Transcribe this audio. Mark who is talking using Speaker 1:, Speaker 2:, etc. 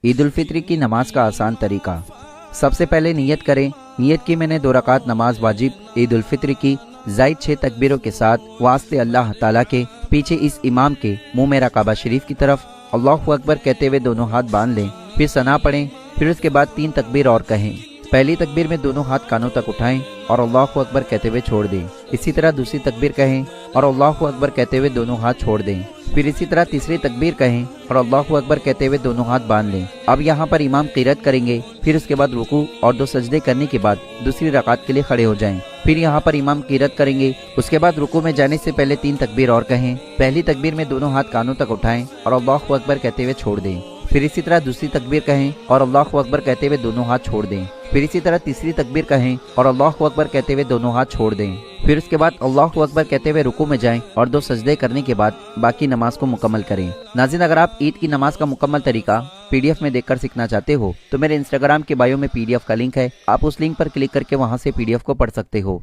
Speaker 1: ईद उल फित्र की नमाज का आसान तरीका। सबसे पहले नियत करें। नियत की मैंने 2 रकात नमाज वाजिब ईद उल फित्र की जायद 6 तकबीरों के साथ वास्ते अल्लाह ताला के। पीछे इस इमाम के मुंह में रकाबा शरीफ की तरफ अल्लाहु अकबर कहते हुए दोनों हाथ बांध लें, फिर सना पढ़ें। फिर उसके बाद 3 तकबीर और कहें। पहली तकबीर में दोनों हाथ कानों तक उठाएं और अल्लाहु अकबर कहते हुए छोड़ दें। इसी तरह दूसरी तकबीर कहें और अल्लाहु अकबर कहते हुए दोनों हाथ छोड़ दें। फिर इसी तरह तीसरी तकबीर कहें और अल्लाहु अकबर कहते हुए दोनों हाथ बांध लें। अब यहाँ पर इमाम क़िरात करेंगे, फिर उसके बाद रुकू और 2 सजदे करने के बाद दूसरी रकात के लिए खड़े हो जाएं। फिर यहाँ पर इमाम क़िरात करेंगे, उसके बाद रुकू में जाने से पहले 3 तकबीर और कहें। पहली तकबीर में दोनों हाथ कानों तक उठाएं और अल्लाहु अकबर कहते हुए छोड़ दें। फिर इसी तरह दूसरी तकबीर कहें और अल्लाहु अकबर कहते हुए दोनों हाथ छोड़ दें। फिर इसी तरह तीसरी तकबीर कहें और अल्लाहु अकबर कहते हुए दोनों हाथ छोड़ दें। फिर उसके बाद अल्लाहु अकबर कहते हुए रुकू में जाएं और 2 सजदे करने के बाद बाकी नमाज को मुकम्मल करें। नाज़रीन, अगर आप ईद की नमाज का मुकम्मल तरीका PDF में देखकर सीखना चाहते हो तो मेरे इंस्टाग्राम के बायो में PDF का लिंक है, आप उस लिंक पर क्लिक करके वहां से PDF को पढ़ सकते हो।